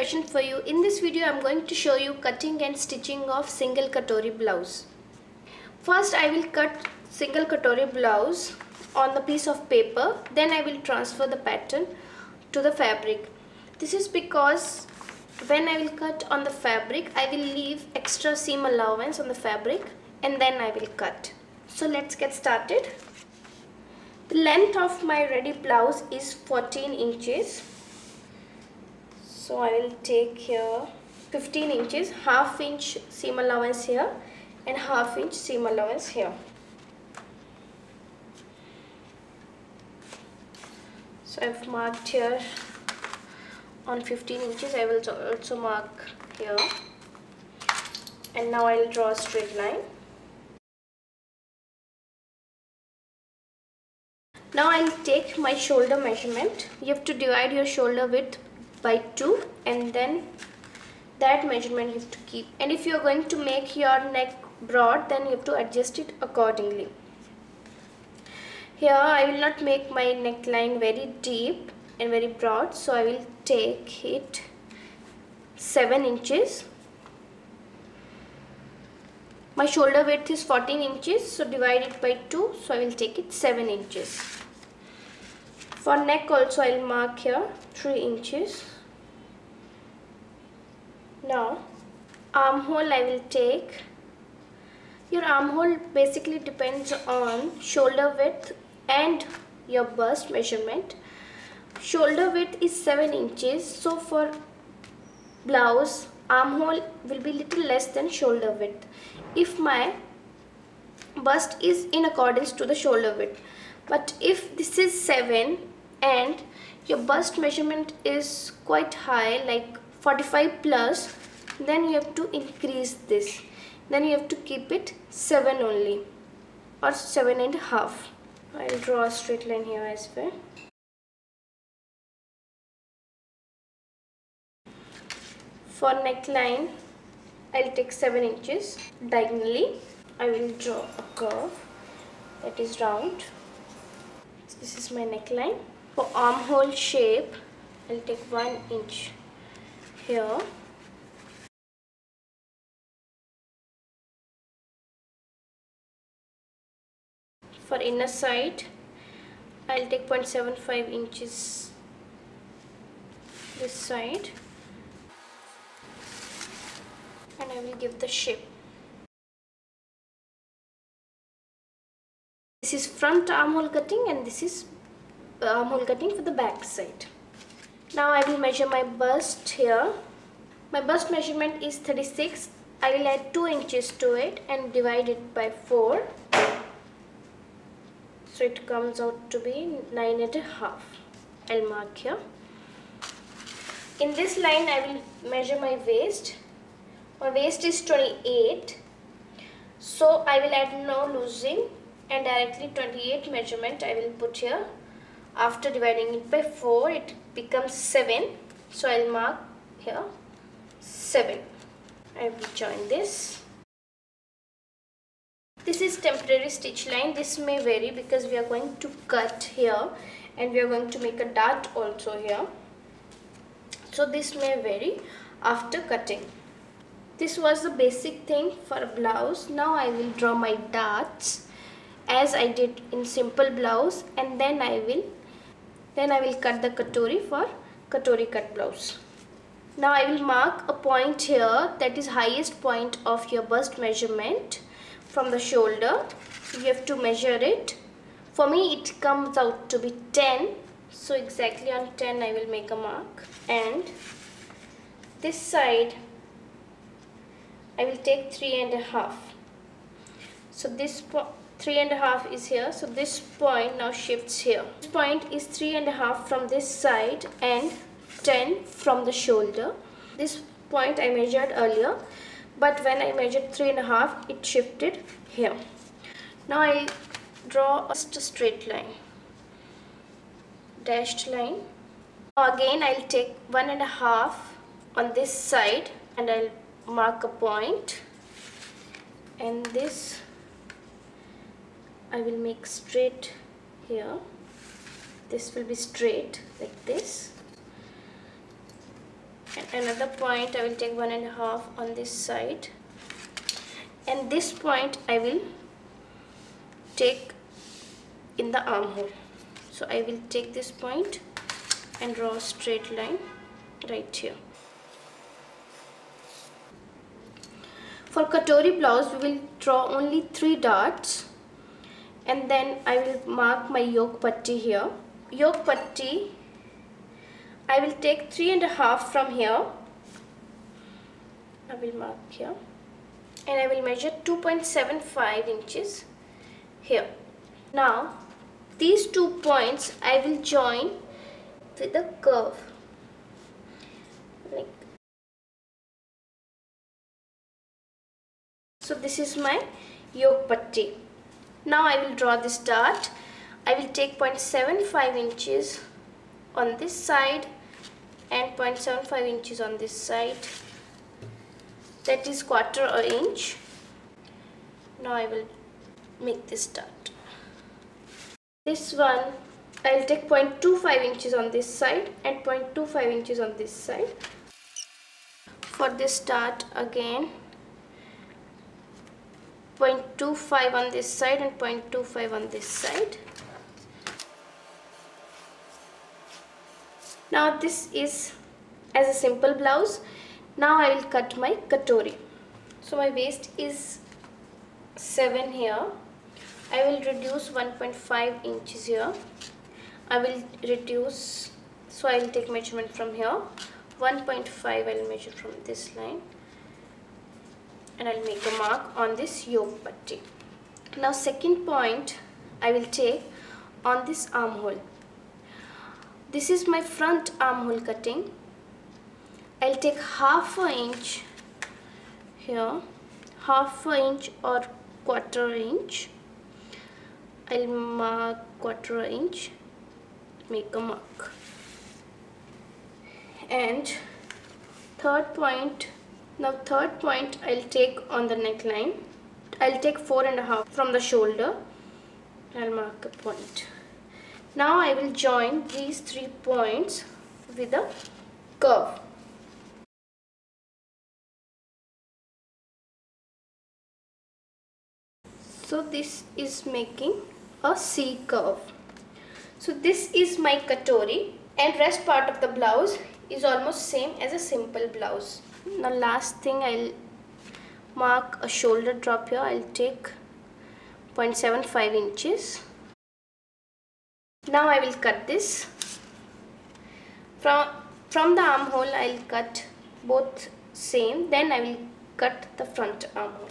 question for you. In this video I am going to show you cutting and stitching of single Katori blouse. First I will cut single Katori blouse on the piece of paper, then I will transfer the pattern to the fabric. This is because when I will cut on the fabric, I will leave extra seam allowance on the fabric and then I will cut. So let's get started. The length of my ready blouse is 14 inches. So I will take here 15 inches, half inch seam allowance here and half inch seam allowance here. So I've marked here on 15 inches. I will also mark here, and now I'll draw a straight line. Now I'll take my shoulder measurement. You have to divide your shoulder width by 2 and then that measurement you have to keep. And if you are going to make your neck broad, then you have to adjust it accordingly. Here I will not make my neckline very deep and very broad, so I will take it 7 inches. My shoulder width is 14 inches, so divide it by 2, so I will take it 7 inches. For neck also I will mark here 3 inches. Now armhole I will take. Your armhole basically depends on shoulder width and your bust measurement. Shoulder width is 7 inches, so for blouse armhole will be little less than shoulder width if my bust is in accordance to the shoulder width. But if this is 7 and your bust measurement is quite high, like 45 plus, then you have to increase this. Then you have to keep it 7 only or 7.5. I'll draw a straight line here as well. For neckline, I'll take 7 inches. Diagonally, I will draw a curve that is round. So this is my neckline. For armhole shape, I'll take 1 inch here. For inner side, I'll take 0.75 inches this side. And I will give the shape. This is front armhole cutting and this is armhole cutting for the back side. Now I will measure my bust here. My bust measurement is 36. I will add 2 inches to it and divide it by 4. So it comes out to be 9.5. I'll mark here. In this line I will measure my waist. My waist is 28, so I will add no loosing and directly 28 measurement I will put here. After dividing it by 4, it becomes 7, so I will mark here 7. I will join this. This is temporary stitch line. This may vary because we are going to cut here and we are going to make a dart also here. So this may vary after cutting. This was the basic thing for a blouse. Now I will draw my darts as I did in simple blouse, and then I will cut the Katori for Katori cut blouse. Now I will mark a point here, that is highest point of your bust measurement from the shoulder. You have to measure it. For me it comes out to be 10, so exactly on 10 I will make a mark. And this side I will take 3.5. So this 3.5 is here. So this point now shifts here. This point is 3.5 from this side and 10 from the shoulder. This point I measured earlier, but when I measured 3.5, it shifted here. Now I draw just a straight line, dashed line. Now again I'll take 1.5 on this side and I'll mark a point, and this I will make straight here. This will be straight like this, And another point I will take 1.5 on this side, and this point I will take in the armhole. So I will take this point and draw a straight line right here. For Katori blouse, we will draw only 3 dots, and then I will mark my yoke patti here. Yoke patti, I will take 3.5 from here. I will mark here, and I will measure 2.75 inches here. Now these 2 points I will join with a curve, like so. This is my yoke patti. Now I will draw this dart. I will take 0.75 inches on this side and 0.75 inches on this side. That is 1/4 inch. Now I will make this dart. This one I will take 0.25 inches on this side and 0.25 inches on this side. For this dart again 0.25 on this side and 0.25 on this side. Now this is as a simple blouse. Now I will cut my Katori. So my waist is 7 here. I will reduce 1.5 inches here. I will reduce, so I will take measurement from here. 1.5 I will measure from this line, and I'll make a mark on this yoke patti. Now second point I will take on this armhole. This is my front armhole cutting. I'll take 1/2 inch here, 1/2 inch or 1/4 inch. I'll mark 1/4 inch, make a mark. And third point, now third point I'll take on the neckline. I'll take 4.5 from the shoulder. I'll mark a point. Now I will join these 3 points with a curve. So this is making a C curve. So this is my Katori, and rest part of the blouse is almost same as a simple blouse. Now last thing, I'll mark a shoulder drop here. I'll take 0.75 inches. Now I will cut this. From the armhole I'll cut both same, then I will cut the front armhole.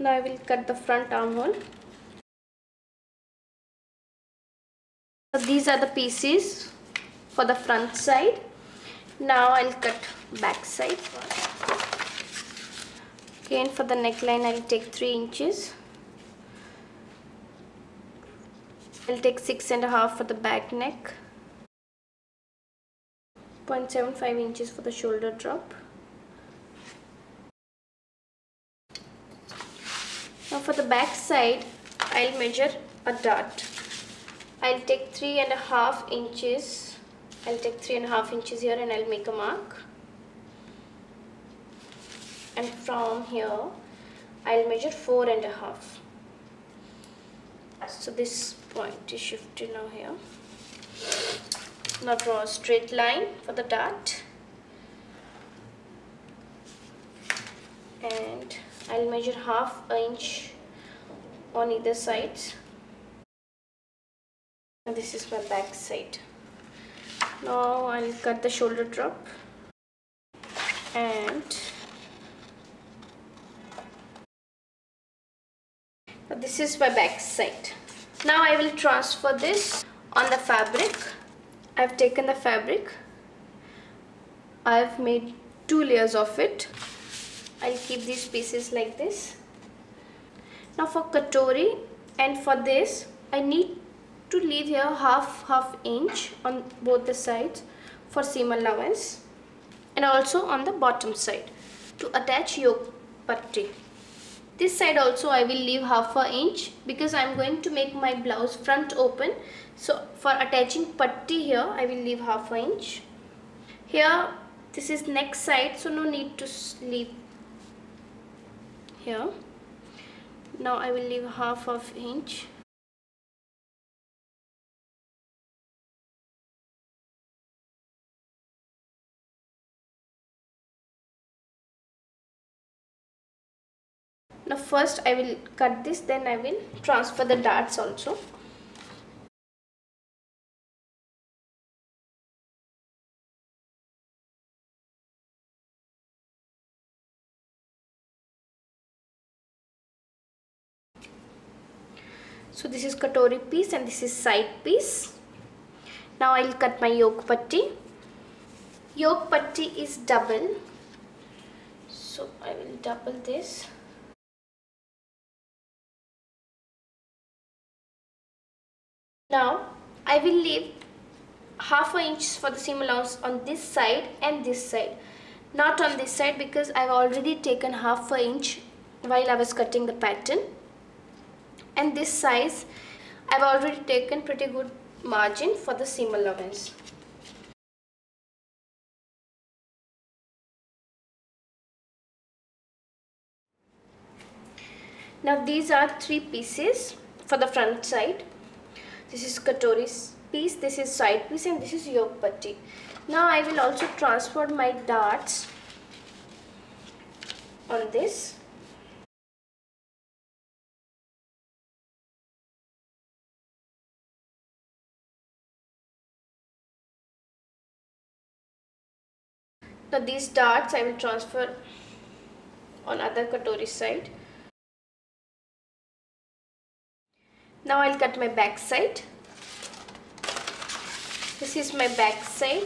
Now I will cut the front armhole. So these are the pieces for the front side. Now I'll cut back side. Again for the neckline I'll take 3 inches. I'll take 6.5 for the back neck. 0.75 inches for the shoulder drop. Now for the back side, I'll measure a dart. I'll take 3.5 inches. I'll take 3.5 inches here, and I'll make a mark. And from here, I'll measure 4.5. So this point is shifted now here. Now draw a straight line for the dart. And I'll measure 1/2 inch on either sides. And this is my back side. Now I'll cut the shoulder drop, and this is my back side. Now I will transfer this on the fabric. I've taken the fabric I've made 2 layers of it. I'll keep these pieces like this. Now for Katori and for this, I need to leave here half inch on both the sides for seam allowance, and also on the bottom side to attach yoke patti. This side also I will leave half an inch because I am going to make my blouse front open. So for attaching patti here, I will leave half an inch. Here this is neck side, so no need to leave here. Now I will leave half of inch. Now first I will cut this, then I will transfer the darts also. So this is Katori piece and this is side piece. Now I will cut my yoke patti. Yoke patti is double, so I will double this. Now I will leave half an inch for the seam allowance on this side and this side, not on this side because I've already taken half an inch while I was cutting the pattern, and this size I've already taken pretty good margin for the seam allowance. Now these are 3 pieces for the front side. This is Katori's piece, this is side piece, and this is yoke patti. Now I will also transfer my darts on this. Now these darts I will transfer on other Katori side. Now I'll cut my back side. This is my back side.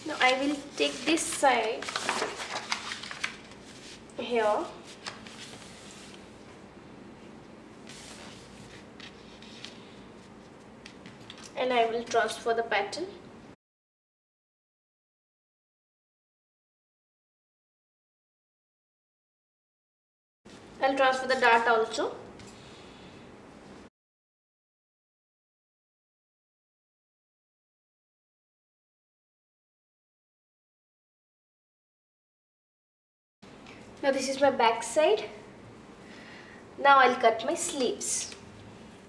Now I will take this side here and I will transfer the pattern. I'll transfer the dart also. Now this is my back side. Now I'll cut my sleeves.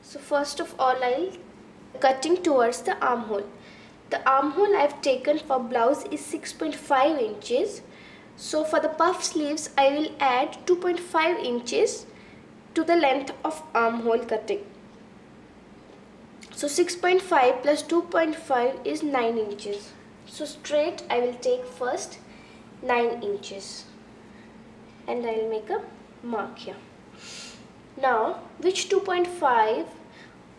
So first of all I'll cutting towards the armhole. The armhole I've taken for blouse is 6.5 inches. So for the puff sleeves I will add 2.5 inches to the length of armhole cutting. So 6.5 plus 2.5 is 9 inches. So straight I will take first 9 inches and I will make a mark here. Now which 2.5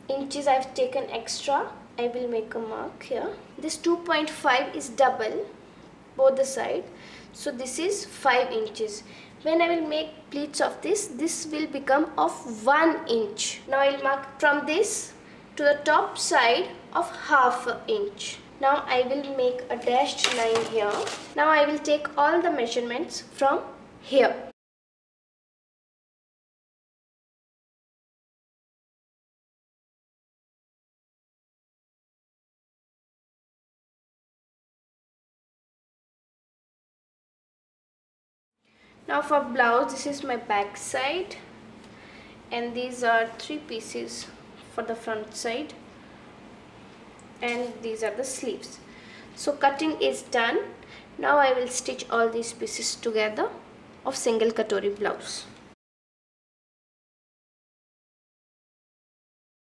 inches I have taken extra, I will make a mark here. This 2.5 is double both the side, so this is 5 inches. When I will make pleats of this will become of 1 inch. Now I will mark from this to the top side of half an inch. Now I will make a dashed line here. Now I will take all the measurements from here. Now for blouse, this is my back side and these are 3 pieces for the front side and these are the sleeves. So cutting is done. Now I will stitch all these pieces together of single Katori blouse.